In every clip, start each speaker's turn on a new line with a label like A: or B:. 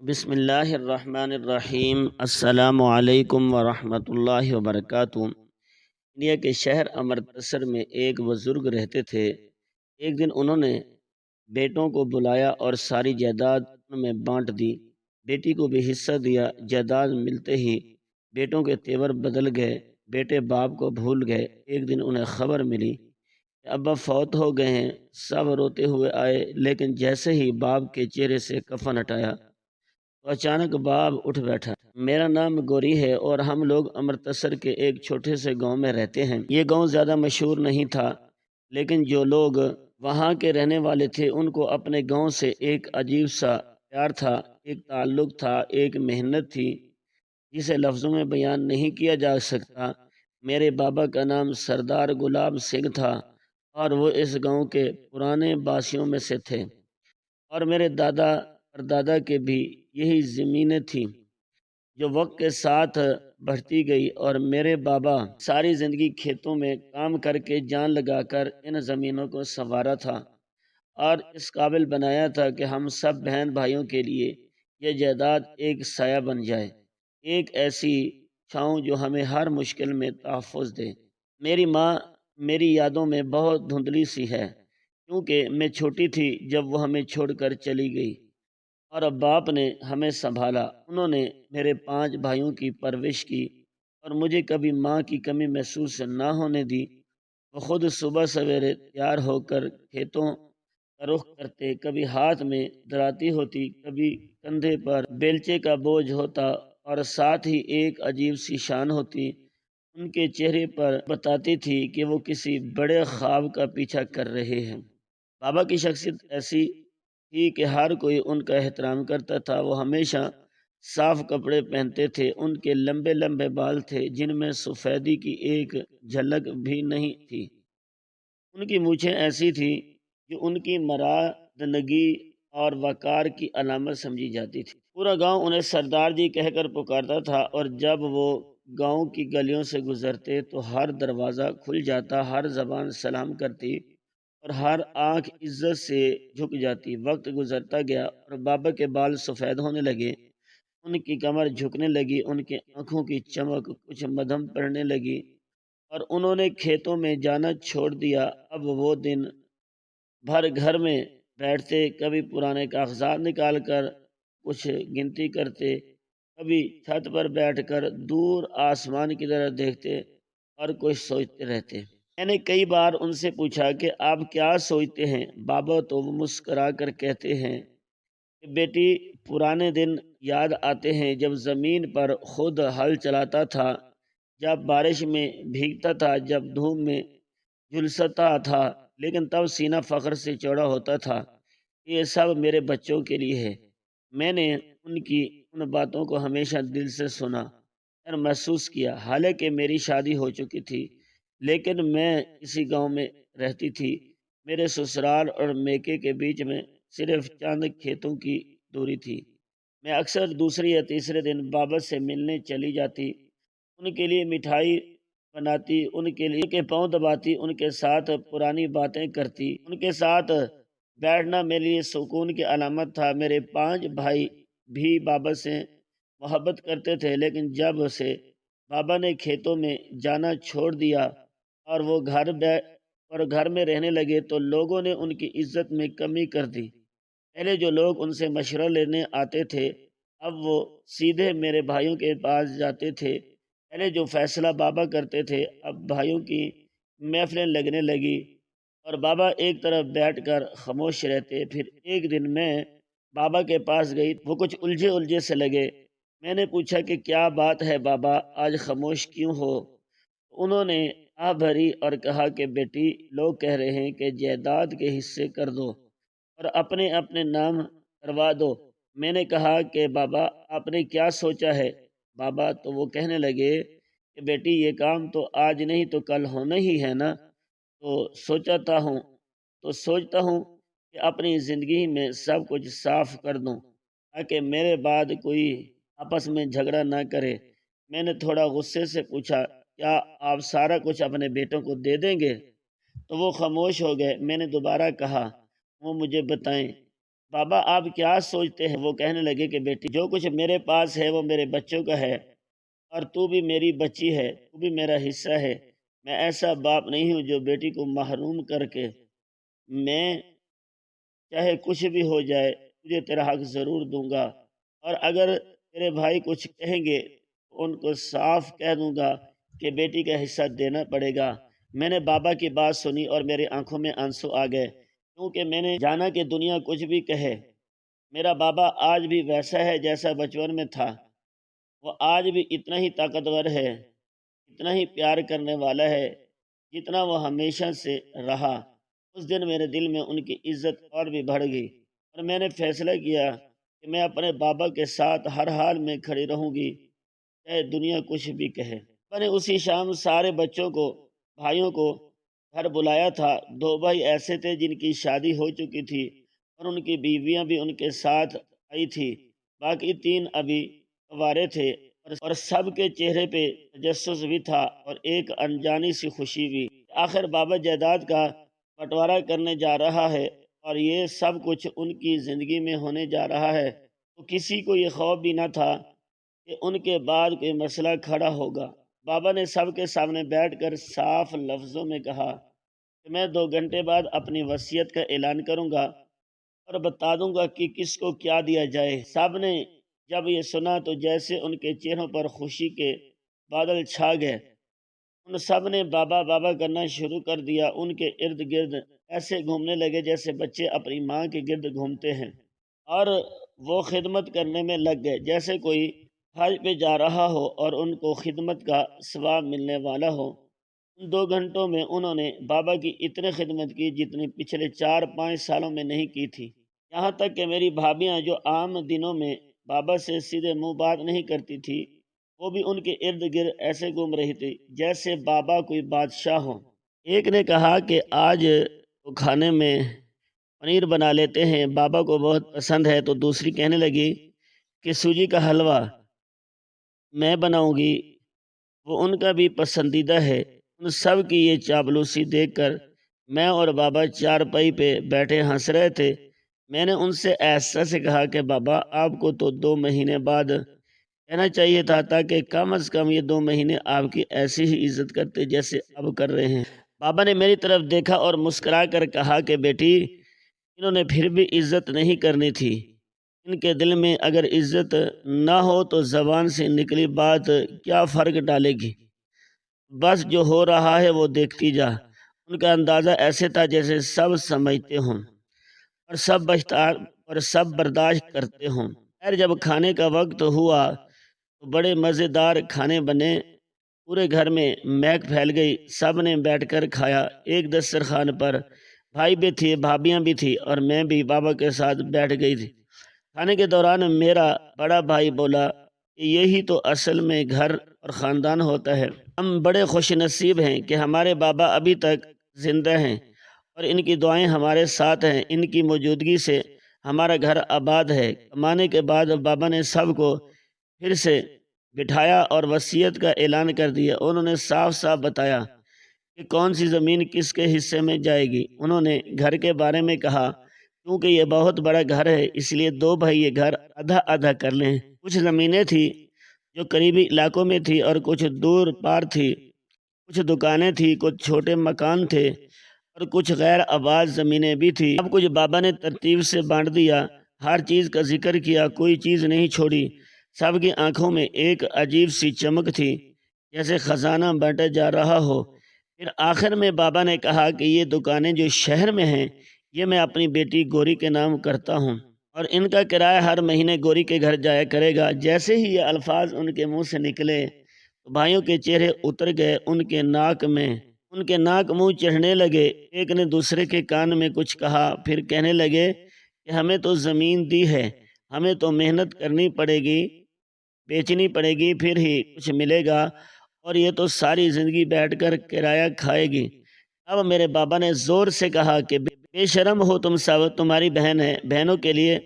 A: بسم اللہ الرحمن الرحیم۔ السلام علیکم ورحمۃ اللہ وبرکاتہ۔ انڈیا کے شہر امرتسر میں ایک بزرگ رہتے تھے۔ ایک دن انہوں نے بیٹوں کو بلایا اور ساری جائیداد ان میں بانٹ دی۔ بیٹی کو بھی حصہ دیا۔ جائیداد ملتے ہی بیٹوں کے تیور بدل گئے۔ بیٹے باپ کو بھول گئے۔ ایک دن انہیں خبر ملی کہ ابا فوت ہو گئے ہیں۔ سب روتے ہوئے آئے، لیکن جیسے ہی باپ کے چہرے سے کفن ہٹایا تو اچانک باپ اٹھ بیٹھا۔ میرا نام گوری ہے اور ہم لوگ امرتسر کے ایک چھوٹے سے گاؤں میں رہتے ہیں۔ یہ گاؤں زیادہ مشہور نہیں تھا، لیکن جو لوگ وہاں کے رہنے والے تھے ان کو اپنے گاؤں سے ایک عجیب سا پیار تھا، ایک تعلق تھا، ایک محنت تھی جسے لفظوں میں بیان نہیں کیا جا سکتا۔ میرے بابا کا نام سردار گلاب سنگھ تھا اور وہ اس گاؤں کے پرانے باشیوں میں سے تھے، اور میرے دادا اور دادا کے بھی یہی زمینیں تھیں جو وقت کے ساتھ بڑھتی گئی، اور میرے بابا ساری زندگی کھیتوں میں کام کر کے جان لگا کر ان زمینوں کو سنوارا تھا اور اس قابل بنایا تھا کہ ہم سب بہن بھائیوں کے لیے یہ جائیداد ایک سایہ بن جائے، ایک ایسی چھاؤں جو ہمیں ہر مشکل میں تحفظ دے۔ میری ماں میری یادوں میں بہت دھندلی سی ہے، کیونکہ میں چھوٹی تھی جب وہ ہمیں چھوڑ کر چلی گئی، اور اب باپ نے ہمیں سنبھالا۔ انہوں نے میرے 5 بھائیوں کی پرورش کی اور مجھے کبھی ماں کی کمی محسوس نہ ہونے دی۔ وہ خود صبح سویرے تیار ہو کر کھیتوں کا رخ کرتے، کبھی ہاتھ میں دراتی ہوتی، کبھی کندھے پر بیلچے کا بوجھ ہوتا، اور ساتھ ہی ایک عجیب سی شان ہوتی ان کے چہرے پر، بتاتی تھی کہ وہ کسی بڑے خواب کا پیچھا کر رہے ہیں۔ بابا کی شخصیت ایسی تھی کہ ہر کوئی ان کا احترام کرتا تھا۔ وہ ہمیشہ صاف کپڑے پہنتے تھے۔ ان کے لمبے لمبے بال تھے جن میں سفیدی کی ایک جھلک بھی نہیں تھی۔ ان کی مونچھیں ایسی تھی جو ان کی مرادنگی اور وقار کی علامت سمجھی جاتی تھی۔ پورا گاؤں انہیں سردار جی کہہ کر پکارتا تھا، اور جب وہ گاؤں کی گلیوں سے گزرتے تو ہر دروازہ کھل جاتا، ہر زبان سلام کرتی اور ہر آنکھ عزت سے جھک جاتی۔ وقت گزرتا گیا اور بابا کے بال سفید ہونے لگے، ان کی کمر جھکنے لگی، ان کی آنکھوں کی چمک کچھ مدھم پڑنے لگی، اور انہوں نے کھیتوں میں جانا چھوڑ دیا۔ اب وہ دن بھر گھر میں بیٹھتے، کبھی پرانے کاغذات نکال کر کچھ گنتی کرتے، کبھی چھت پر بیٹھ کر دور آسمان کی طرف دیکھتے اور کچھ سوچتے رہتے۔ میں نے کئی بار ان سے پوچھا کہ آپ کیا سوچتے ہیں؟ بابا تو وہ مسکرا کر کہتے ہیں کہ بیٹی، پرانے دن یاد آتے ہیں جب زمین پر خود ہل چلاتا تھا، جب بارش میں بھیگتا تھا، جب دھوپ میں جھلستا تھا، لیکن تب سینہ فخر سے چوڑا ہوتا تھا۔ یہ سب میرے بچوں کے لیے ہے۔ میں نے ان کی ان باتوں کو ہمیشہ دل سے سنا اور محسوس کیا۔ حالانکہ میری شادی ہو چکی تھی، لیکن میں اسی گاؤں میں رہتی تھی۔ میرے سسرال اور میکے کے بیچ میں صرف چند کھیتوں کی دوری تھی۔ میں اکثر دوسرے یا تیسرے دن بابا سے ملنے چلی جاتی، ان کے لیے مٹھائی بناتی، ان کے پاؤں دباتی، ان کے ساتھ پرانی باتیں کرتی۔ ان کے ساتھ بیٹھنا میرے لیے سکون کی علامت تھا۔ میرے 5 بھائی بھی بابا سے محبت کرتے تھے، لیکن جب سے بابا نے کھیتوں میں جانا چھوڑ دیا اور وہ گھر میں رہنے لگے تو لوگوں نے ان کی عزت میں کمی کر دی۔ پہلے جو لوگ ان سے مشورہ لینے آتے تھے، اب وہ سیدھے میرے بھائیوں کے پاس جاتے تھے۔ پہلے جو فیصلہ بابا کرتے تھے، اب بھائیوں کی محفلیں لگنے لگی اور بابا ایک طرف بیٹھ کر خاموش رہتے۔ پھر ایک دن میں بابا کے پاس گئی، وہ کچھ الجھے سے لگے۔ میں نے پوچھا کہ کیا بات ہے بابا، آج خاموش کیوں ہو؟ انہوں نے آہ بھری اور کہا کہ بیٹی، لوگ کہہ رہے ہیں کہ جائیداد کے حصے کر دو اور اپنے اپنے نام کروا دو۔ میں نے کہا کہ بابا، آپ نے کیا سوچا ہے؟ بابا تو وہ کہنے لگے کہ بیٹی، یہ کام تو آج نہیں تو کل ہونا ہی ہے نا، تو سوچتا ہوں کہ اپنی زندگی میں سب کچھ صاف کر دوں تاکہ میرے بعد کوئی آپس میں جھگڑا نہ کرے۔ میں نے تھوڑا غصے سے پوچھا، کیا آپ سارا کچھ اپنے بیٹوں کو دے دیں گے؟ تو وہ خاموش ہو گئے۔ میں نے دوبارہ کہا، وہ مجھے بتائیں۔ بابا آپ کیا سوچتے ہیں؟ وہ کہنے لگے کہ بیٹی جو کچھ میرے پاس ہے وہ میرے بچوں کا ہے، اور تو بھی میری بچی ہے، تو بھی میرا حصہ ہے۔ میں ایسا باپ نہیں ہوں جو بیٹی کو محروم کر کے، میں چاہے کچھ بھی ہو جائے تجھے تیرا حق ضرور دوں گا، اور اگر تیرے بھائی کچھ کہیں گے تو ان کو صاف کہہ دوں گا کہ بیٹی کا حصہ دینا پڑے گا۔ میں نے بابا کی بات سنی اور میری آنکھوں میں آنسو آ گئے، کیونکہ میں نے جانا کہ دنیا کچھ بھی کہے، میرا بابا آج بھی ویسا ہے جیسا بچپن میں تھا۔ وہ آج بھی اتنا ہی طاقتور ہے، اتنا ہی پیار کرنے والا ہے جتنا وہ ہمیشہ سے رہا۔ اس دن میرے دل میں ان کی عزت اور بھی بڑھ گئی، اور میں نے فیصلہ کیا کہ میں اپنے بابا کے ساتھ ہر حال میں کھڑی رہوں گی، چاہے دنیا کچھ بھی کہے۔ میں نے اسی شام سارے بچوں کو، بھائیوں کو گھر بلایا تھا۔ 2 بھائی ایسے تھے جن کی شادی ہو چکی تھی اور ان کی بیویاں بھی ان کے ساتھ آئی تھی، باقی 3 ابھی کنوارے تھے، اور سب کے چہرے پہ تجسس بھی تھا اور ایک انجانی سی خوشی بھی۔ آخر بابا جائیداد کا بٹوارا کرنے جا رہا ہے اور یہ سب کچھ ان کی زندگی میں ہونے جا رہا ہے، تو کسی کو یہ خوف بھی نہ تھا کہ ان کے بعد کوئی مسئلہ کھڑا ہوگا۔ بابا نے سب کے سامنے بیٹھ کر صاف لفظوں میں کہا کہ میں 2 گھنٹے بعد اپنی وصیت کا اعلان کروں گا اور بتا دوں گا کہ کس کو کیا دیا جائے۔ سب نے جب یہ سنا تو جیسے ان کے چہروں پر خوشی کے بادل چھا گئے۔ ان سب نے بابا بابا کرنا شروع کر دیا۔ ان کے ارد گرد ایسے گھومنے لگے جیسے بچے اپنی ماں کے گرد گھومتے ہیں، اور وہ خدمت کرنے میں لگ گئے جیسے کوئی حج پہ جا رہا ہو اور ان کو خدمت کا ثواب ملنے والا ہو۔ ان 2 گھنٹوں میں انہوں نے بابا کی اتنی خدمت کی جتنی پچھلے 4-5 سالوں میں نہیں کی تھی۔ یہاں تک کہ میری بھابیاں جو عام دنوں میں بابا سے سیدھے منہ بات نہیں کرتی تھی، وہ بھی ان کے ارد گرد ایسے گھوم رہی تھی جیسے بابا کوئی بادشاہ ہو۔ ایک نے کہا کہ آج تو کھانے میں پنیر بنا لیتے ہیں، بابا کو بہت پسند ہے۔ تو دوسری کہنے لگی کہ سوجی کا حلوہ میں بناؤں گی، وہ ان کا بھی پسندیدہ ہے۔ ان سب کی یہ چاپلوسی دیکھ کر میں اور بابا چارپائی پہ بیٹھے ہنس رہے تھے۔ میں نے ان سے ایسا سے کہا کہ بابا آپ کو تو 2 مہینے بعد کہنا چاہیے تھا، تاکہ کم از کم یہ 2 مہینے آپ کی ایسی ہی عزت کرتے جیسے اب کر رہے ہیں۔ بابا نے میری طرف دیکھا اور مسکرا کر کہا کہ بیٹی انہوں نے پھر بھی عزت نہیں کرنی تھی۔ ان کے دل میں اگر عزت نہ ہو تو زبان سے نکلی بات کیا فرق ڈالے گی؟ بس جو ہو رہا ہے وہ دیکھتی جا۔ ان کا اندازہ ایسے تھا جیسے سب سمجھتے ہوں اور سب برداشت کرتے ہوں۔ خیر جب کھانے کا وقت ہوا تو بڑے مزیدار کھانے بنے، پورے گھر میں مہک پھیل گئی۔ سب نے بیٹھ کر کھایا۔ ایک دسترخوان پر بھائی بھی تھے، بھابیاں بھی تھی، اور میں بھی بابا کے ساتھ بیٹھ گئی تھی۔ کھانے کے دوران میرا بڑا بھائی بولا کہ یہی تو اصل میں گھر اور خاندان ہوتا ہے۔ ہم بڑے خوش نصیب ہیں کہ ہمارے بابا ابھی تک زندہ ہیں اور ان کی دعائیں ہمارے ساتھ ہیں۔ ان کی موجودگی سے ہمارا گھر آباد ہے۔ کمانے کے بعد بابا نے سب کو پھر سے بٹھایا اور وصیت کا اعلان کر دیا۔ انہوں نے صاف صاف بتایا کہ کون سی زمین کس کے حصے میں جائے گی۔ انہوں نے گھر کے بارے میں کہا کیونکہ یہ بہت بڑا گھر ہے اس لیے 2 بھائی یہ گھر آدھا آدھا کر لیں۔ کچھ زمینیں تھی جو قریبی علاقوں میں تھی اور کچھ دور پار تھی، کچھ دکانیں تھی، کچھ چھوٹے مکان تھے اور کچھ غیر آباد زمینیں بھی تھی۔ سب کچھ بابا نے ترتیب سے بانٹ دیا، ہر چیز کا ذکر کیا، کوئی چیز نہیں چھوڑی۔ سب کی آنکھوں میں ایک عجیب سی چمک تھی جیسے خزانہ بانٹا جا رہا ہو۔ پھر آخر میں بابا نے کہا کہ یہ دکانیں جو شہر میں ہیں یہ میں اپنی بیٹی گوری کے نام کرتا ہوں، اور ان کا کرایہ ہر مہینے گوری کے گھر جایا کرے گا۔ جیسے ہی یہ الفاظ ان کے منہ سے نکلے تو بھائیوں کے چہرے اتر گئے، ان کے ناک منہ چڑھنے لگے۔ ایک نے دوسرے کے کان میں کچھ کہا، پھر کہنے لگے کہ ہمیں تو زمین دی ہے، ہمیں تو محنت کرنی پڑے گی، بیچنی پڑے گی، پھر ہی کچھ ملے گا، اور یہ تو ساری زندگی بیٹھ کر کرایہ کھائے گی۔ اب میرے بابا نے زور سے کہا کہ بے شرم ہو تم سب، تمہاری بہن ہے، بہنوں کے لیے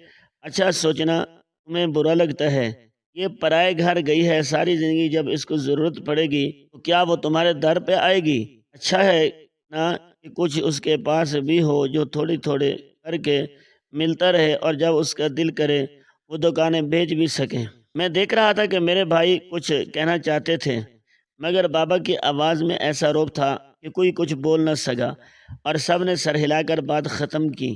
A: اچھا سوچنا تمہیں برا لگتا ہے۔ یہ پرائے گھر گئی ہے، ساری زندگی جب اس کو ضرورت پڑے گی تو کیا وہ تمہارے در پہ آئے گی؟ اچھا ہے نا کہ کچھ اس کے پاس بھی ہو جو تھوڑی تھوڑی کر کے ملتا رہے اور جب اس کا دل کرے وہ دکانیں بیچ بھی سکیں۔ میں دیکھ رہا تھا کہ میرے بھائی کچھ کہنا چاہتے تھے، مگر بابا کی آواز میں ایسا روب تھا کہ کوئی کچھ بول نہ سکا، اور سب نے سر ہلا کر بات ختم کی،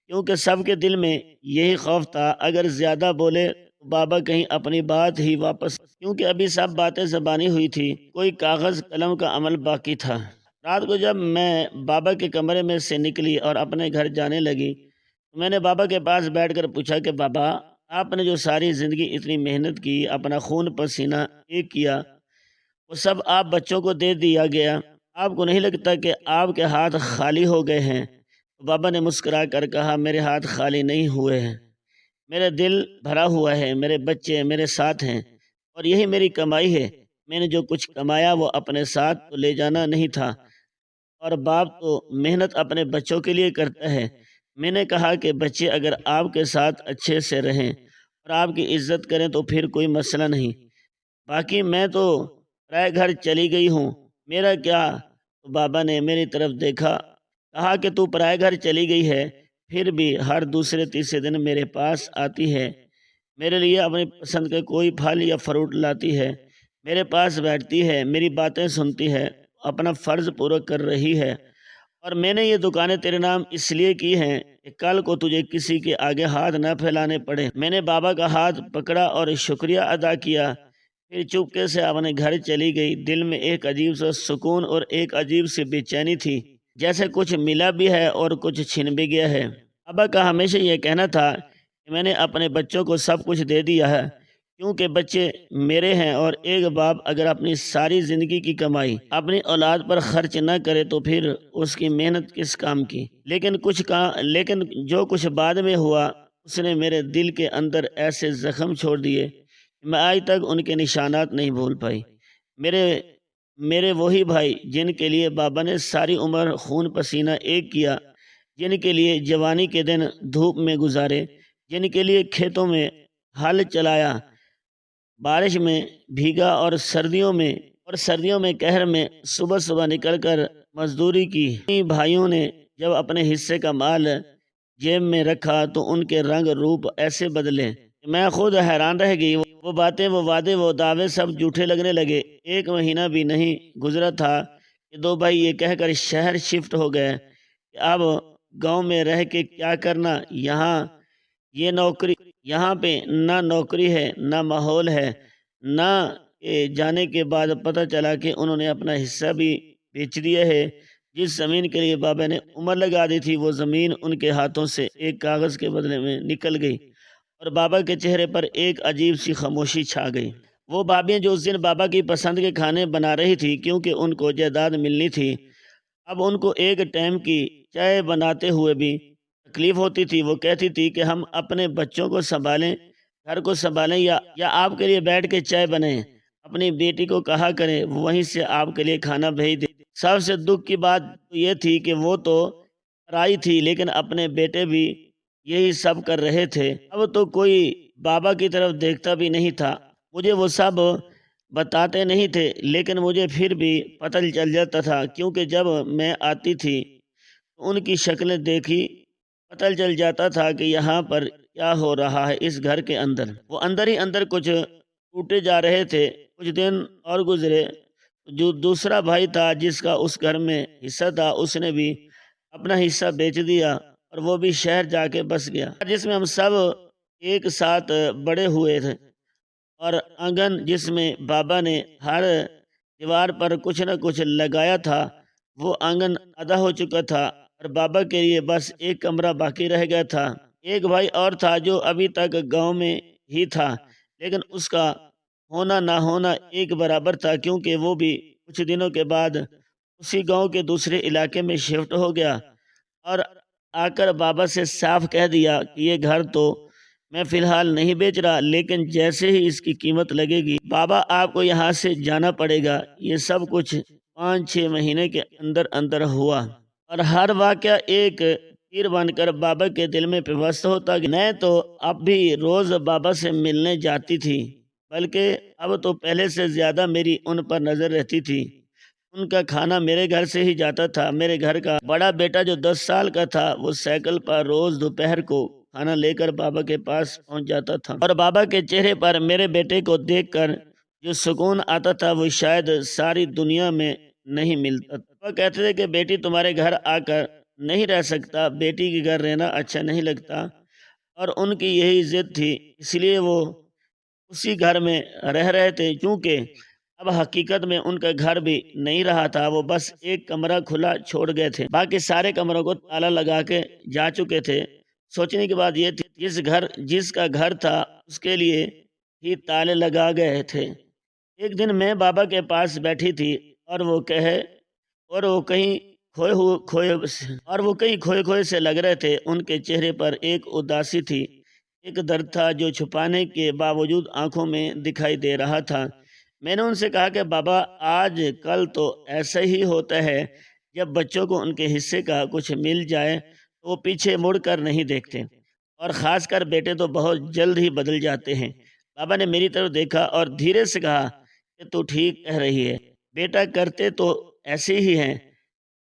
A: کیونکہ سب کے دل میں یہی خوف تھا اگر زیادہ بولے تو بابا کہیں اپنی بات ہی واپس، کیونکہ ابھی سب باتیں زبانی ہوئی تھی، کوئی کاغذ قلم کا عمل باقی تھا۔ رات کو جب میں بابا کے کمرے میں سے نکلی اور اپنے گھر جانے لگی تو میں نے بابا کے پاس بیٹھ کر پوچھا کہ بابا، آپ نے جو ساری زندگی اتنی محنت کی، اپنا خون پسینہ ایک کیا، وہ سب آپ بچوں کو دے دیا گیا، آپ کو نہیں لگتا کہ آپ کے ہاتھ خالی ہو گئے ہیں؟ بابا نے مسکرا کر کہا، میرے ہاتھ خالی نہیں ہوئے ہیں، میرا دل بھرا ہوا ہے، میرے بچے میرے ساتھ ہیں اور یہی میری کمائی ہے۔ میں نے جو کچھ کمایا وہ اپنے ساتھ تو لے جانا نہیں تھا، اور باپ تو محنت اپنے بچوں کے لیے کرتا ہے۔ میں نے کہا کہ بچے اگر آپ کے ساتھ اچھے سے رہیں اور آپ کی عزت کریں تو پھر کوئی مسئلہ نہیں، باقی میں تو پرائے گھر چلی گئی ہوں، میرا کیا؟ تو بابا نے میری طرف دیکھا، کہا کہ تو پرائے گھر چلی گئی ہے، پھر بھی ہر دوسرے تیسرے دن میرے پاس آتی ہے، میرے لیے اپنی پسند کا کوئی پھل یا فروٹ لاتی ہے، میرے پاس بیٹھتی ہے، میری باتیں سنتی ہے، اپنا فرض پورا کر رہی ہے، اور میں نے یہ دکانیں تیرے نام اس لیے کی ہیں کہ کل کو تجھے کسی کے آگے ہاتھ نہ پھیلانے پڑے۔ میں نے بابا کا ہاتھ پکڑا اور شکریہ ادا کیا، پھر چپکے سے اپنے گھر چلی گئی۔ دل میں ایک عجیب سا سکون اور ایک عجیب سی بے چینی تھی، جیسے کچھ ملا بھی ہے اور کچھ چھن بھی گیا ہے۔ بابا کا ہمیشہ یہ کہنا تھا کہ میں نے اپنے بچوں کو سب کچھ دے دیا ہے، کیونکہ بچے میرے ہیں، اور ایک باپ اگر اپنی ساری زندگی کی کمائی اپنی اولاد پر خرچ نہ کرے تو پھر اس کی محنت کس کام کی۔ لیکن جو کچھ بعد میں ہوا اس نے میرے دل کے اندر ایسے زخم چھوڑ دیے کہ میں آج تک ان کے نشانات نہیں بھول پائی۔ میرے وہی بھائی جن کے لیے بابا نے ساری عمر خون پسینہ ایک کیا، جن کے لیے جوانی کے دن دھوپ میں گزارے، جن کے لیے کھیتوں میں ہل چلایا، بارش میں بھیگا اور سردیوں میں قہر میں صبح صبح نکل کر مزدوری کی، انہی بھائیوں نے جب اپنے حصے کا مال جیب میں رکھا تو ان کے رنگ روپ ایسے بدلے کہ میں خود حیران رہ گئی۔ وہ باتیں، وہ وعدے، وہ دعوے سب جھوٹے لگنے لگے۔ ایک مہینہ بھی نہیں گزرا تھا کہ دو بھائی یہ کہہ کر شہر شفٹ ہو گئے کہ اب گاؤں میں رہ کے کیا کرنا، یہاں پہ نہ نوکری ہے، نہ ماحول ہے، نہ جانے کے بعد پتہ چلا کہ انہوں نے اپنا حصہ بھی بیچ دیا ہے۔ جس زمین کے لیے بابا نے عمر لگا دی تھی وہ زمین ان کے ہاتھوں سے ایک کاغذ کے بدلے میں نکل گئی، اور بابا کے چہرے پر ایک عجیب سی خاموشی چھا گئی۔ وہ بھابیاں جو اس دن بابا کی پسند کے کھانے بنا رہی تھی کیونکہ ان کو جائیداد ملنی تھی، اب ان کو ایک ٹائم کی چائے بناتے ہوئے بھی تکلیف ہوتی تھی۔ وہ کہتی تھی کہ ہم اپنے بچوں کو سنبھالیں، گھر کو سنبھالیں، یا آپ کے لیے بیٹھ کے چائے بنائیں۔ اپنی بیٹی کو کہا کریں وہ وہیں سے آپ کے لیے کھانا بھیج دے۔ سب سے دکھ کی بات تو یہ تھی کہ وہ تو پرائی تھی لیکن اپنے بیٹے بھی یہی سب کر رہے تھے۔ اب تو کوئی بابا کی طرف دیکھتا بھی نہیں تھا۔ مجھے وہ سب بتاتے نہیں تھے لیکن مجھے پھر بھی پتہ چل جاتا تھا، کیونکہ جب میں آتی تھی تو ان کی شکلیں دیکھی پتہ چل جاتا تھا کہ یہاں پر کیا ہو رہا ہے اس گھر کے اندر۔ وہ اندر ہی اندر کچھ ٹوٹے جا رہے تھے۔ کچھ دن اور گزرے، جو دوسرا بھائی تھا جس کا اس گھر میں حصہ تھا اس نے بھی اپنا حصہ بیچ دیا اور وہ بھی شہر جا کے بس گیا، جس میں ہم سب ایک ساتھ بڑے ہوئے تھے، اور آنگن جس میں بابا نے ہر دیوار پر کچھ نہ کچھ لگایا تھا وہ آنگن آدھا ہو چکا تھا، اور بابا کے لیے بس ایک کمرہ باقی رہ گیا تھا۔ ایک بھائی اور تھا جو ابھی تک گاؤں میں ہی تھا، لیکن اس کا ہونا نہ ہونا ایک برابر تھا، کیونکہ وہ بھی کچھ دنوں کے بعد اسی گاؤں کے دوسرے علاقے میں شفٹ ہو گیا، اور آ کر بابا سے صاف کہہ دیا کہ یہ گھر تو میں فی الحال نہیں بیچ رہا، لیکن جیسے ہی اس کی قیمت لگے گی بابا آپ کو یہاں سے جانا پڑے گا۔ یہ سب کچھ 5-6 مہینے کے اندر اندر ہوا، اور ہر واقعہ ایک تیر بن کر بابا کے دل میں پیوست ہوتا گیا۔ میں تو اب بھی روز بابا سے ملنے جاتی تھی، بلکہ اب تو پہلے سے زیادہ میری ان پر نظر رہتی تھی۔ ان کا کھانا میرے گھر سے ہی جاتا تھا۔ میرے گھر کا بڑا بیٹا جو 10 سال کا تھا وہ سائیکل پر روز دوپہر کو کھانا لے کر بابا کے پاس پہنچ جاتا تھا، اور بابا کے چہرے پر میرے بیٹے کو دیکھ کر جو سکون آتا تھا وہ شاید ساری دنیا میں نہیں ملتا تھا۔ وہ کہتے تھے کہ بیٹی تمہارے گھر آ کر نہیں رہ سکتا، بیٹی کے گھر رہنا اچھا نہیں لگتا، اور ان کی یہی ضد تھی، اس لیے وہ اسی گھر میں رہ رہے تھے۔ چونکہ اب حقیقت میں ان کا گھر بھی نہیں رہا تھا، وہ بس ایک کمرہ کھلا چھوڑ گئے تھے، باقی سارے کمروں کو تالا لگا کے جا چکے تھے۔ سوچنے کی بات یہ تھی جس کا گھر تھا اس کے لیے ہی تالے لگا گئے تھے۔ ایک دن میں بابا کے پاس بیٹھی تھی اور وہ کہیں کھوئے کھوئے سے لگ رہے تھے۔ ان کے چہرے پر ایک اداسی تھی، ایک درد تھا جو چھپانے کے باوجود آنکھوں میں دکھائی دے رہا تھا۔ میں نے ان سے کہا کہ بابا آج کل تو ایسا ہی ہوتا ہے، جب بچوں کو ان کے حصے کا کچھ مل جائے تو وہ پیچھے مڑ کر نہیں دیکھتے، اور خاص کر بیٹے تو بہت جلد ہی بدل جاتے ہیں۔ بابا نے میری طرف دیکھا اور دھیرے سے کہا کہ تو ٹھیک کہہ رہی ہے بیٹا، کرتے تو ایسے ہی ہیں،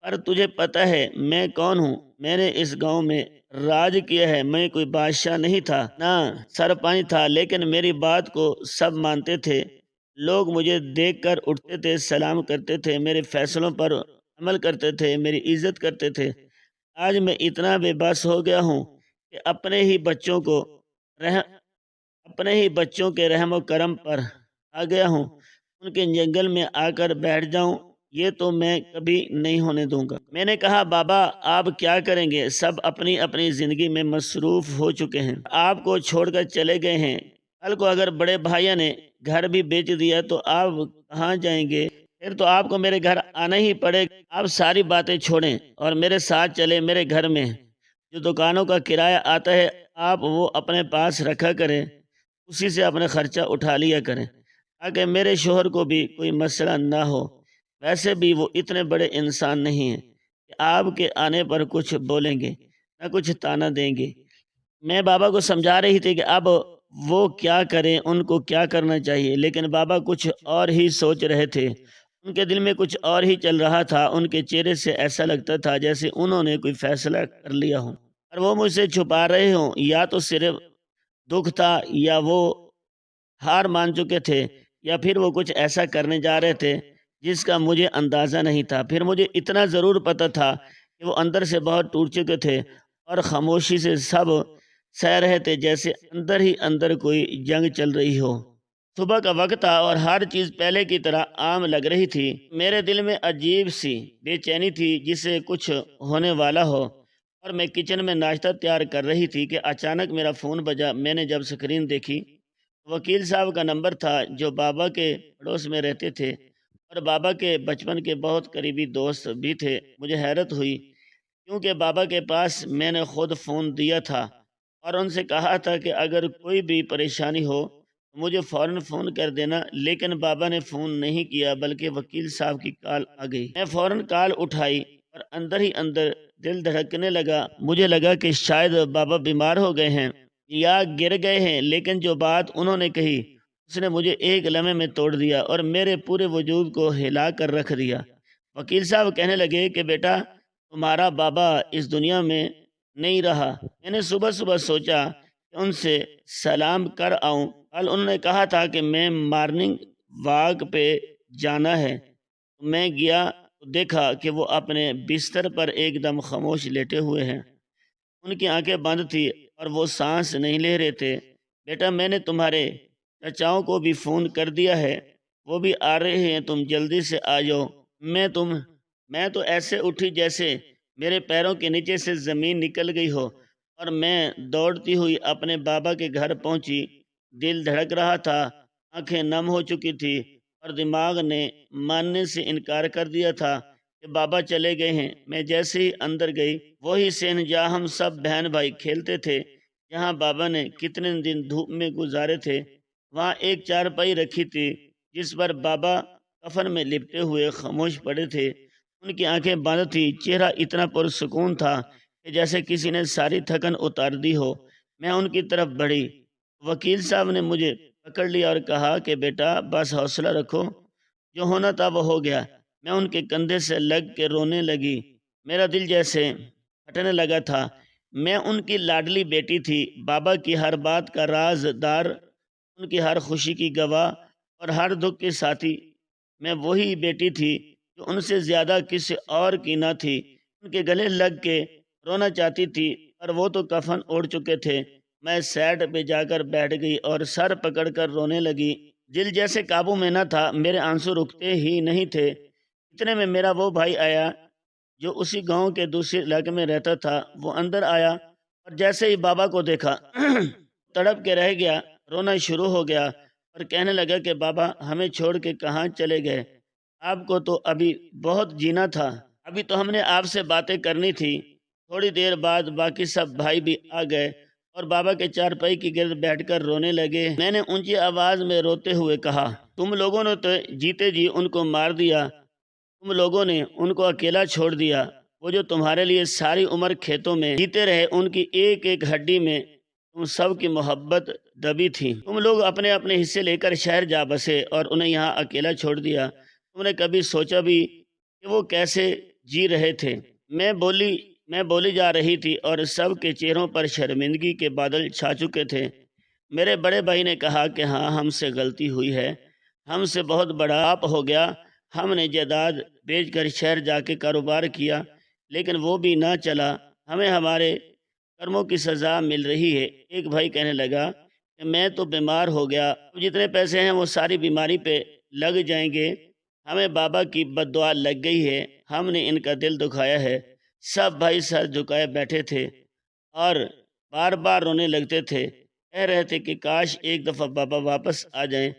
A: پر تجھے پتہ ہے میں کون ہوں؟ میں نے اس گاؤں میں راج کیا ہے، میں کوئی بادشاہ نہیں تھا، نہ سرپنچ تھا، لیکن میری بات کو سب مانتے تھے۔ لوگ مجھے دیکھ کر اٹھتے تھے، سلام کرتے تھے، میرے فیصلوں پر عمل کرتے تھے، میری عزت کرتے تھے۔ آج میں اتنا بے بس ہو گیا ہوں کہ اپنے ہی بچوں کے رحم و کرم پر آ گیا ہوں، ان کے جنگل میں آ کر بیٹھ جاؤں، یہ تو میں کبھی نہیں ہونے دوں گا۔ میں نے کہا بابا آپ کیا کریں گے، سب اپنی اپنی زندگی میں مصروف ہو چکے ہیں، آپ کو چھوڑ کر چلے گئے ہیں، کل کو اگر بڑے بھائیوں نے گھر بھی بیچ دیا تو آپ کہاں جائیں گے؟ پھر تو آپ کو میرے گھر آنا ہی پڑے گا۔ آپ ساری باتیں چھوڑیں اور میرے ساتھ چلیں، میرے گھر میں جو دکانوں کا کرایہ آتا ہے آپ وہ اپنے پاس رکھا کریں، اسی سے اپنے خرچہ اٹھا لیا کریں، تاکہ میرے شوہر کو بھی کوئی مسئلہ نہ ہو۔ ویسے بھی وہ اتنے بڑے انسان نہیں ہیں کہ آپ کے آنے پر کچھ بولیں گے، نہ کچھ تانا دیں گے۔ میں بابا کو سمجھا رہی تھی کہ اب وہ کیا کریں، ان کو کیا کرنا چاہیے، لیکن بابا کچھ اور ہی سوچ رہے تھے، ان کے دل میں کچھ اور ہی چل رہا تھا۔ ان کے چہرے سے ایسا لگتا تھا جیسے انہوں نے کوئی فیصلہ کر لیا ہو اور وہ مجھ سے چھپا رہے ہوں، یا تو صرف دکھ تھا، یا وہ ہار مان چکے تھے، یا پھر وہ کچھ ایسا کرنے جا رہے تھے جس کا مجھے اندازہ نہیں تھا۔ پھر مجھے اتنا ضرور پتہ تھا کہ وہ اندر سے بہت ٹوٹ چکے تھے اور خاموشی سے سب سہ رہے تھے، جیسے اندر ہی اندر کوئی جنگ چل رہی ہو۔ صبح کا وقت تھا اور ہر چیز پہلے کی طرح عام لگ رہی تھی۔ میرے دل میں عجیب سی بے چینی تھی، جسے کچھ ہونے والا ہو، اور میں کچن میں ناشتہ تیار کر رہی تھی کہ اچانک میرا فون بجا۔ میں نے جب اسکرین دیکھی، وکیل صاحب کا نمبر تھا، جو بابا کے پڑوس میں رہتے تھے اور بابا کے بچپن کے بہت قریبی دوست بھی تھے۔ مجھے حیرت ہوئی، کیونکہ بابا کے پاس میں نے خود فون دیا تھا اور ان سے کہا تھا کہ اگر کوئی بھی پریشانی ہو تو مجھے فوراً فون کر دینا، لیکن بابا نے فون نہیں کیا، بلکہ وکیل صاحب کی کال آ گئی۔ میں فوراً کال اٹھائی اور اندر ہی اندر دل دھڑکنے لگا۔ مجھے لگا کہ شاید بابا بیمار ہو گئے ہیں یا گر گئے ہیں، لیکن جو بات انہوں نے کہی اس نے مجھے ایک لمحے میں توڑ دیا اور میرے پورے وجود کو ہلا کر رکھ دیا۔ وکیل صاحب کہنے لگے کہ بیٹا تمہارا بابا اس دنیا میں نہیں رہا۔ میں نے صبح صبح سوچا کہ ان سے سلام کر آؤں۔ کل انہوں نے کہا تھا کہ میں مارننگ واک پہ جانا ہے۔ میں گیا تو دیکھا کہ وہ اپنے بستر پر ایک دم خاموش لیٹے ہوئے ہیں، ان کی آنکھیں بند تھی اور وہ سانس نہیں لے رہے تھے۔ بیٹا میں نے تمہارے چچاؤں کو بھی فون کر دیا ہے، وہ بھی آ رہے ہیں، تم جلدی سے آ جاؤ۔ میں تو ایسے اٹھی جیسے میرے پیروں کے نیچے سے زمین نکل گئی ہو، اور میں دوڑتی ہوئی اپنے بابا کے گھر پہنچی۔ دل دھڑک رہا تھا، آنکھیں نم ہو چکی تھی اور دماغ نے ماننے سے انکار کر دیا تھا کہ بابا چلے گئے ہیں۔ میں جیسے ہی اندر گئی، وہی صحن جہاں ہم سب بہن بھائی کھیلتے تھے، جہاں بابا نے کتنے دن دھوپ میں گزارے تھے، وہاں ایک چارپائی رکھی تھی جس پر بابا کفن میں لپٹے ہوئے خاموش پڑے تھے۔ ان کی آنکھیں بند تھی، چہرہ اتنا پرسکون تھا کہ جیسے کسی نے ساری تھکن اتار دی ہو۔ میں ان کی طرف بڑھی، وکیل صاحب نے مجھے پکڑ لیا اور کہا کہ بیٹا بس حوصلہ رکھو، جو ہونا تھا وہ ہو گیا۔ میں ان کے کندھے سے لگ کے رونے لگی، میرا دل جیسے پھٹنے لگا تھا۔ میں ان کی لاڈلی بیٹی تھی، بابا کی ہر بات کا راز دار، ان کی ہر خوشی کی گواہ اور ہر دکھ کی ساتھی۔ میں وہی بیٹی تھی جو ان سے زیادہ کسی اور کی نہ تھی۔ ان کے گلے لگ کے رونا چاہتی تھی، پر وہ تو کفن اوڑھ چکے تھے۔ میں سیٹ پہ جا کر بیٹھ گئی اور سر پکڑ کر رونے لگی۔ دل جیسے قابو میں نہ تھا، میرے آنسو رکتے ہی نہیں تھے۔ اتنے میں میرا وہ بھائی آیا جو اسی گاؤں کے دوسرے علاقے میں رہتا تھا۔ وہ اندر آیا اور جیسے ہی بابا کو دیکھا تڑپ کے رہ گیا، رونا شروع ہو گیا اور کہنے لگا کہ بابا ہمیں چھوڑ کے کہاں چلے گئے؟ آپ کو تو ابھی بہت جینا تھا، ابھی تو ہم نے آپ سے باتیں کرنی تھی۔ تھوڑی دیر بعد باقی سب بھائی بھی آ گئے اور بابا کے چارپائی کی گرد بیٹھ کر رونے لگے۔ میں نے اونچی آواز میں روتے ہوئے کہا، تم لوگوں نے تو جیتے جی ان کو مار دیا، تم لوگوں نے ان کو اکیلا چھوڑ دیا۔ وہ جو تمہارے لیے ساری عمر کھیتوں میں جیتے رہے، ان کی ایک ایک ہڈی میں تم سب کی محبت دبی تھی۔ تم لوگ اپنے اپنے حصے لے کر شہر جا بسے اور انہیں یہاں اکیلا چھوڑ دیا۔ تم نے کبھی سوچا بھی کہ وہ کیسے جی رہے تھے؟ میں بولی جا رہی تھی اور سب کے چہروں پر شرمندگی کے بادل چھا چکے تھے۔ میرے بڑے بھائی نے کہا کہ ہاں، ہم سے غلطی ہوئی ہے، ہم سے بہت بڑا پاپ ہو گیا۔ ہم نے جائیداد بیچ کر شہر جا کے کاروبار کیا، لیکن وہ بھی نہ چلا، ہمیں ہمارے کرموں کی سزا مل رہی ہے۔ ایک بھائی کہنے لگا کہ میں تو بیمار ہو گیا، جتنے پیسے ہیں وہ ساری بیماری پہ لگ جائیں گے، ہمیں بابا کی بد دعا لگ گئی ہے، ہم نے ان کا دل دکھایا ہے۔ سب بھائی سر جھکائے بیٹھے تھے اور بار بار رونے لگتے تھے، کہہ رہے تھے کہ کاش ایک دفعہ بابا واپس آ جائیں،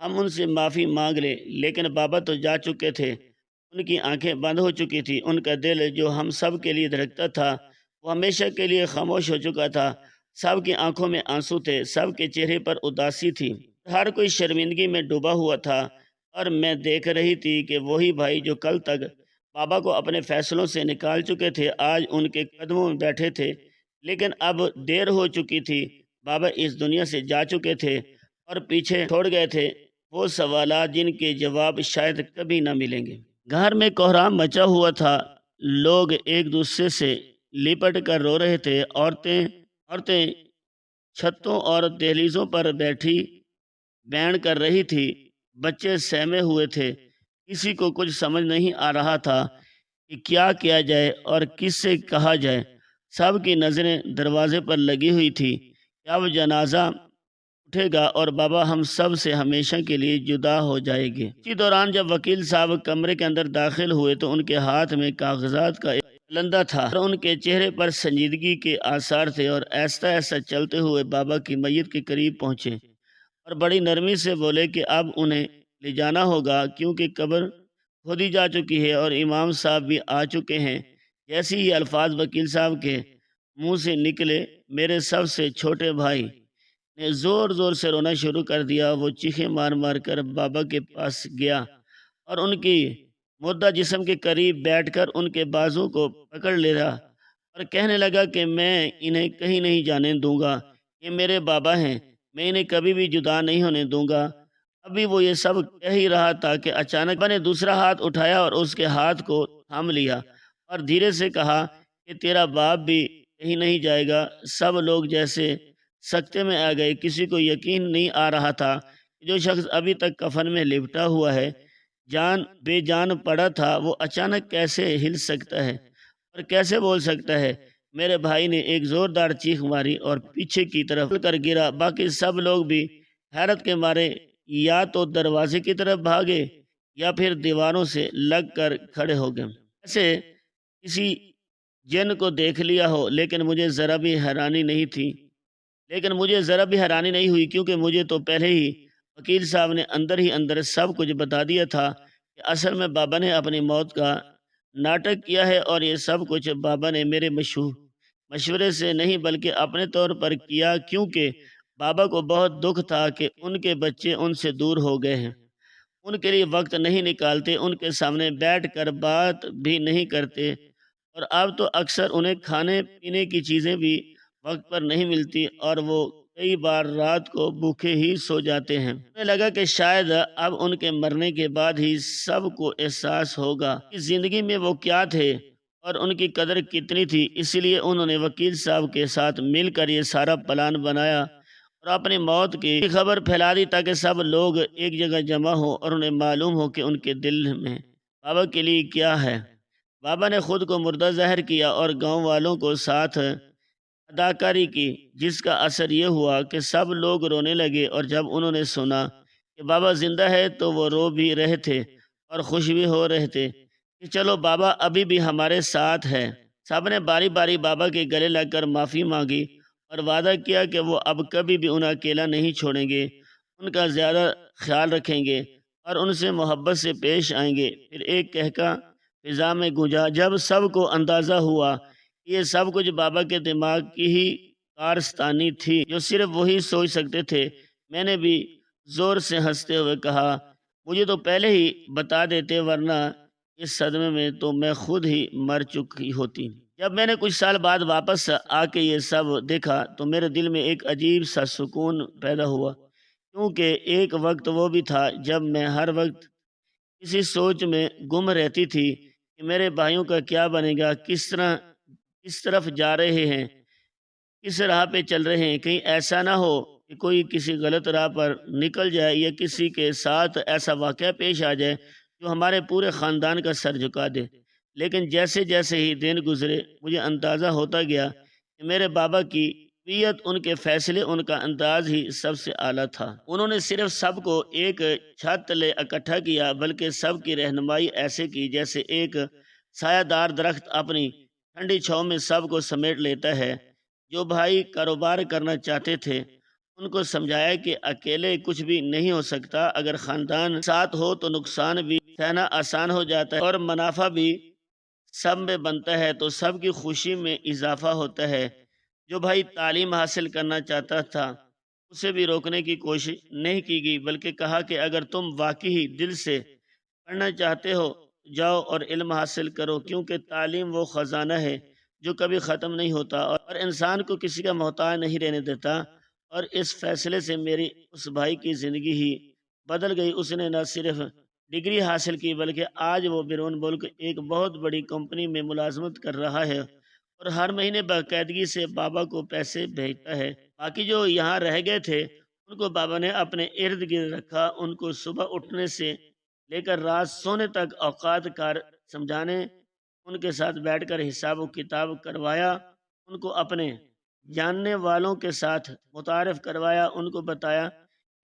A: ہم ان سے معافی مانگ لیں۔ لیکن بابا تو جا چکے تھے، ان کی آنکھیں بند ہو چکی تھی، ان کا دل جو ہم سب کے لیے دھڑکتا تھا وہ ہمیشہ کے لیے خاموش ہو چکا تھا۔ سب کی آنکھوں میں آنسو تھے، سب کے چہرے پر اداسی تھی، ہر کوئی شرمندگی میں ڈوبا ہوا تھا۔ اور میں دیکھ رہی تھی کہ وہی بھائی جو کل تک بابا کو اپنے فیصلوں سے نکال چکے تھے، آج ان کے قدموں میں بیٹھے تھے۔ لیکن اب دیر ہو چکی تھی، بابا اس دنیا سے جا چکے تھے اور پیچھے چھوڑ گئے تھے وہ سوالات جن کے جواب شاید کبھی نہ ملیں گے۔ گھر میں کوہرام مچا ہوا تھا، لوگ ایک دوسرے سے لپٹ کر رو رہے تھے۔ عورتیں چھتوں اور دہلیزوں پر بیٹھی بین کر رہی تھی، بچے سہمے ہوئے تھے، کسی کو کچھ سمجھ نہیں آ رہا تھا کہ کیا کیا جائے اور کس سے کہا جائے۔ سب کی نظریں دروازے پر لگی ہوئی تھی، کیا وہ جنازہ اٹھے گا اور بابا ہم سب سے ہمیشہ کے لیے جدا ہو جائے گے۔ اسی دوران جب وکیل صاحب کمرے کے اندر داخل ہوئے تو ان کے ہاتھ میں کاغذات کا ایک لندہ تھا اور ان کے چہرے پر سنجیدگی کے آثار تھے، اور ایسا ایسا چلتے ہوئے بابا کی میت کے قریب پہنچے اور بڑی نرمی سے بولے کہ اب انہیں لے جانا ہوگا کیونکہ قبر کھودی جا چکی ہے اور امام صاحب بھی آ چکے ہیں۔ جیسے ہی الفاظ وکیل صاحب کے منہ سے نکلے، میرے سب سے چھوٹے بھائی نے زور زور سے رونا شروع کر دیا۔ وہ چیخیں مار مار کر بابا کے پاس گیا اور ان کی مردہ جسم کے قریب بیٹھ کر ان کے بازو کو پکڑ لیا اور کہنے لگا کہ میں انہیں کہیں نہیں جانے دوں گا، یہ میرے بابا ہیں، میں انہیں کبھی بھی جدا نہیں ہونے دوں گا۔ ابھی وہ یہ سب کہہ ہی رہا تھا کہ اچانک بابا نے دوسرا ہاتھ اٹھایا اور اس کے ہاتھ کو تھام لیا اور دھیرے سے کہا کہ تیرا باپ بھی کہیں نہیں جائے گا۔ سب لوگ جیسے سکتے میں آ گئے، کسی کو یقین نہیں آ رہا تھا کہ جو شخص ابھی تک کفن میں لپٹا ہوا ہے، بے جان پڑا تھا، وہ اچانک کیسے ہل سکتا ہے اور کیسے بول سکتا ہے۔ میرے بھائی نے ایک زوردار چیخ ماری اور پیچھے کی طرف کر گرا۔ باقی سب لوگ بھی حیرت کے مارے یا تو دروازے کی طرف بھاگے یا پھر دیواروں سے لگ کر کھڑے ہو گئے، ایسے کسی جن کو دیکھ لیا ہو۔ لیکن مجھے ذرا بھی حیرانی نہیں ہوئی کیونکہ مجھے تو پہلے ہی وکیل صاحب نے اندر ہی اندر سب کچھ بتا دیا تھا کہ اصل میں بابا نے اپنی موت کا ناٹک کیا ہے، اور یہ سب کچھ بابا نے میرے مشورے سے نہیں بلکہ اپنے طور پر کیا، کیونکہ بابا کو بہت دکھ تھا کہ ان کے بچے ان سے دور ہو گئے ہیں، ان کے لیے وقت نہیں نکالتے، ان کے سامنے بیٹھ کر بات بھی نہیں کرتے، اور اب تو اکثر انہیں کھانے پینے کی چیزیں بھی وقت پر نہیں ملتی اور وہ کئی بار رات کو بھوکے ہی سو جاتے ہیں۔ مجھے لگا کہ شاید اب ان کے مرنے کے بعد ہی سب کو احساس ہوگا کہ زندگی میں وہ کیا تھے، اور ان کی قدر کتنی تھی، اس لیے انہوں نے وکیل صاحب کے ساتھ مل کر یہ سارا پلان بنایا اور اپنی موت کی خبر پھیلا دی تاکہ سب لوگ ایک جگہ جمع ہوں اور انہیں معلوم ہو کہ ان کے دل میں بابا کے لیے کیا ہے۔ بابا نے خود کو مردہ ظاہر کیا اور گاؤں والوں کو ساتھ اداکاری کی، جس کا اثر یہ ہوا کہ سب لوگ رونے لگے، اور جب انہوں نے سنا کہ بابا زندہ ہے تو وہ رو بھی رہے تھے اور خوش بھی ہو رہے تھے کہ چلو بابا ابھی بھی ہمارے ساتھ ہے۔ سب نے باری باری بابا کے گلے لگ کر معافی مانگی اور وعدہ کیا کہ وہ اب کبھی بھی انہیں اکیلا نہیں چھوڑیں گے، ان کا زیادہ خیال رکھیں گے اور ان سے محبت سے پیش آئیں گے۔ پھر ایک کہکا فضا میں گونجا، جب سب کو اندازہ ہوا کہ یہ سب کچھ بابا کے دماغ کی ہی کارستانی تھی جو صرف وہی سوچ سکتے تھے۔ میں نے بھی زور سے ہنستے ہوئے کہا، مجھے تو پہلے ہی بتا دیتے، ورنہ اس صدمے میں تو میں خود ہی مر چکی ہوتی۔ جب میں نے کچھ سال بعد واپس آ کے یہ سب دیکھا تو میرے دل میں ایک عجیب سا سکون پیدا ہوا، کیونکہ ایک وقت وہ بھی تھا جب میں ہر وقت کسی سوچ میں گم رہتی تھی کہ میرے بھائیوں کا کیا بنے گا، کس طرف جا رہے ہیں، کس راہ پہ چل رہے ہیں۔ کہیں ایسا نہ ہو کہ کوئی کسی غلط راہ پر نکل جائے یا کسی کے ساتھ ایسا واقعہ پیش آ جائے جو ہمارے پورے خاندان کا سر جھکا دے۔ لیکن جیسے جیسے ہی دن گزرے مجھے اندازہ ہوتا گیا کہ میرے بابا کی طبیعت، ان کے فیصلے، ان کا انداز ہی سب سے اعلیٰ تھا۔ انہوں نے صرف سب کو ایک چھت تلے اکٹھا کیا، بلکہ سب کی رہنمائی ایسے کی جیسے ایک سایہ دار درخت اپنی ٹھنڈی چھاؤں میں سب کو سمیٹ لیتا ہے۔ جو بھائی کاروبار کرنا چاہتے تھے ان کو سمجھایا کہ اکیلے کچھ بھی نہیں ہو سکتا، اگر خاندان ساتھ ہو تو نقصان بھی سہنا آسان ہو جاتا ہے اور منافع بھی سب میں بنتا ہے، تو سب کی خوشی میں اضافہ ہوتا ہے۔ جو بھائی تعلیم حاصل کرنا چاہتا تھا اسے بھی روکنے کی کوشش نہیں کی گئی، بلکہ کہا کہ اگر تم واقعی دل سے پڑھنا چاہتے ہو جاؤ اور علم حاصل کرو، کیونکہ تعلیم وہ خزانہ ہے جو کبھی ختم نہیں ہوتا اور انسان کو کسی کا محتاج نہیں رہنے دیتا۔ اور اس فیصلے سے میری اس بھائی کی زندگی ہی بدل گئی۔ اس نے نہ صرف ڈگری حاصل کی بلکہ آج وہ بیرون ملک ایک بہت بڑی کمپنی میں ملازمت کر رہا ہے اور ہر مہینے باقاعدگی سے بابا کو پیسے بھیجتا ہے۔ باقی جو یہاں رہ گئے تھے ان کو بابا نے اپنے ارد گرد رکھا، ان کو صبح اٹھنے سے لے کر رات سونے تک اوقات کار سمجھانے، ان کے ساتھ بیٹھ کر حساب و کتاب کروایا، ان کو اپنے جاننے والوں کے ساتھ متعارف کروایا، ان کو بتایا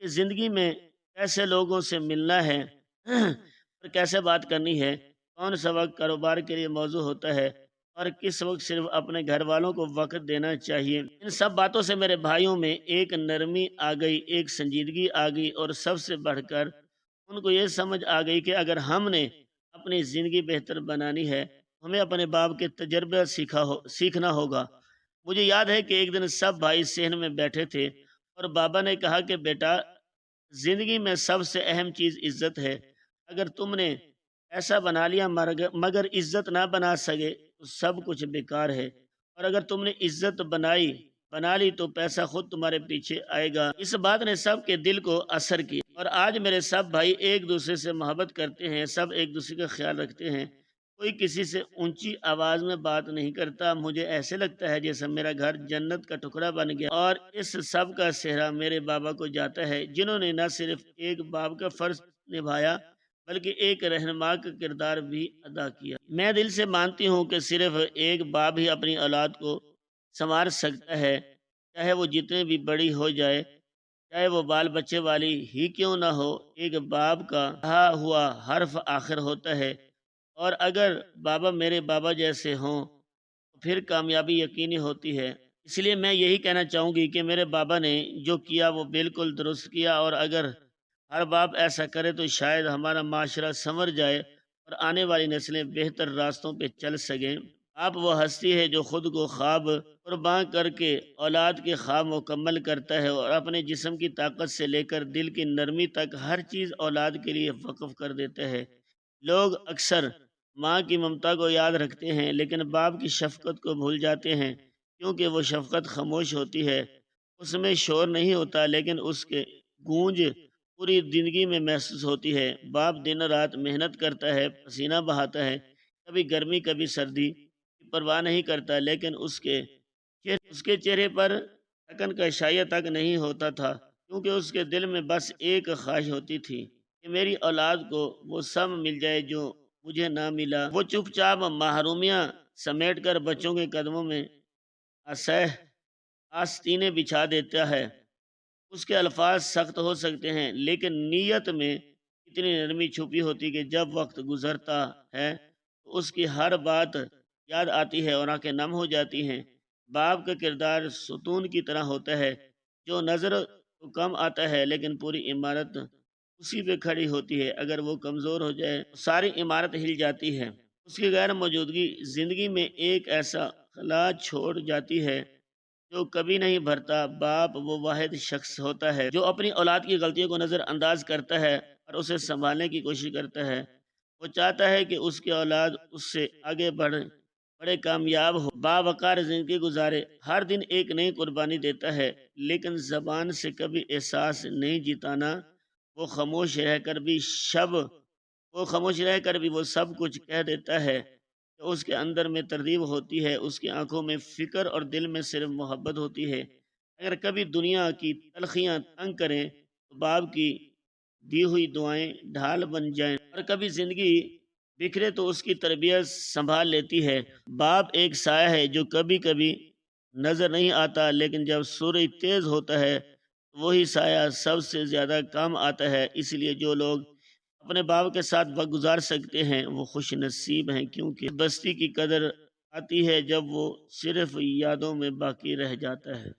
A: کہ زندگی میں کیسے لوگوں سے ملنا ہے اور کیسے بات کرنی ہے، کون سا وقت کاروبار کے لیے موزوں ہوتا ہے اور کس وقت صرف اپنے گھر والوں کو وقت دینا چاہیے۔ ان سب باتوں سے میرے بھائیوں میں ایک نرمی آ گئی، ایک سنجیدگی آ گئی، اور سب سے بڑھ کر ان کو یہ سمجھ آ گئی کہ اگر ہم نے اپنی زندگی بہتر بنانی ہے ہمیں اپنے باپ کے تجربے سیکھنا ہوگا۔ مجھے یاد ہے کہ ایک دن سب بھائی صحن میں بیٹھے تھے اور بابا نے کہا کہ بیٹا، زندگی میں سب سے اہم چیز عزت ہے۔ اگر تم نے ایسا بنا لیا مگر عزت نہ بنا سکے تو سب کچھ بیکار ہے، اور اگر تم نے عزت بنا لی تو پیسہ خود تمہارے پیچھے آئے گا۔ اس بات نے سب کے دل کو اثر کیا اور آج میرے سب بھائی ایک دوسرے سے محبت کرتے ہیں، سب ایک دوسرے کا خیال رکھتے ہیں، کوئی کسی سے اونچی آواز میں بات نہیں کرتا۔ مجھے ایسے لگتا ہے جیسے میرا گھر جنت کا ٹکڑا بن گیا، اور اس سب کا سہرا میرے بابا کو جاتا ہے جنہوں نے نہ صرف ایک باپ کا فرض نبھایا بلکہ ایک رہنما کا کردار بھی ادا کیا۔ میں دل سے مانتی ہوں کہ صرف ایک باپ ہی اپنی اولاد کو سنوار سکتا ہے، چاہے وہ جتنے بھی بڑی ہو جائے، چاہے وہ بال بچے والی ہی کیوں نہ ہو۔ ایک باپ کا کہا ہوا حرف آخر ہوتا ہے، اور اگر بابا میرے بابا جیسے ہوں تو پھر کامیابی یقینی ہوتی ہے۔ اس لیے میں یہی کہنا چاہوں گی کہ میرے بابا نے جو کیا وہ بالکل درست کیا، اور اگر ہر باپ ایسا کرے تو شاید ہمارا معاشرہ سنور جائے اور آنے والی نسلیں بہتر راستوں پہ چل سکیں۔ آپ وہ ہستی ہے جو خود کو خواب قربان کر کے اولاد کے خواب مکمل کرتا ہے اور اپنے جسم کی طاقت سے لے کر دل کی نرمی تک ہر چیز اولاد کے لیے وقف کر دیتا ہے۔ لوگ اکثر ماں کی ممتا کو یاد رکھتے ہیں لیکن باپ کی شفقت کو بھول جاتے ہیں، کیونکہ وہ شفقت خاموش ہوتی ہے، اس میں شور نہیں ہوتا لیکن اس کے گونج پوری زندگی میں محسوس ہوتی ہے۔ باپ دن رات محنت کرتا ہے، پسینہ بہاتا ہے، کبھی گرمی کبھی سردی، پرواہ نہیں کرتا، لیکن اس کے چہرے پر تکن کا شائع تک نہیں ہوتا تھا، کیونکہ اس کے دل میں بس ایک خواہش ہوتی تھی کہ میری اولاد کو وہ سب مل جائے جو مجھے نہ ملا۔ وہ چپ چاپ محرومیاں سمیٹ کر بچوں کے قدموں میں آستینیں بچھا دیتا ہے۔ اس کے الفاظ سخت ہو سکتے ہیں، لیکن نیت میں اتنی نرمی چھپی ہوتی کہ جب وقت گزرتا ہے تو اس کی ہر بات یاد آتی ہے اور آنکھیں نم ہو جاتی ہیں۔ باپ کا کردار ستون کی طرح ہوتا ہے جو نظر تو کم آتا ہے لیکن پوری عمارت اسی پہ کھڑی ہوتی ہے۔ اگر وہ کمزور ہو جائے تو ساری عمارت ہل جاتی ہے۔ اس کی غیر موجودگی زندگی میں ایک ایسا خلا چھوڑ جاتی ہے جو کبھی نہیں بھرتا۔ باپ وہ واحد شخص ہوتا ہے جو اپنی اولاد کی غلطیوں کو نظر انداز کرتا ہے اور اسے سنبھالنے کی کوشش کرتا ہے۔ وہ چاہتا ہے کہ اس کی اولاد اس سے آگے بڑے کامیاب ہو، باوقار زندگی گزارے، ہر دن ایک نئی قربانی دیتا ہے، لیکن زبان سے کبھی احساس نہیں جتانا۔ وہ خاموش رہ کر بھی وہ سب کچھ کہہ دیتا ہے کہ اس کے اندر میں ترغیب ہوتی ہے، اس کی آنکھوں میں فکر اور دل میں صرف محبت ہوتی ہے۔ اگر کبھی دنیا کی تلخیاں تنگ کریں تو باپ کی دی ہوئی دعائیں ڈھال بن جائیں، اور کبھی زندگی بکھرے تو اس کی تربیت سنبھال لیتی ہے۔ باپ ایک سایہ ہے جو کبھی کبھی نظر نہیں آتا، لیکن جب سورج تیز ہوتا ہے تو وہی سایہ سب سے زیادہ کام آتا ہے۔ اس لیے جو لوگ اپنے باپ کے ساتھ وقت گزار سکتے ہیں وہ خوش نصیب ہیں، کیونکہ بستی کی قدر آتی ہے جب وہ صرف یادوں میں باقی رہ جاتا ہے۔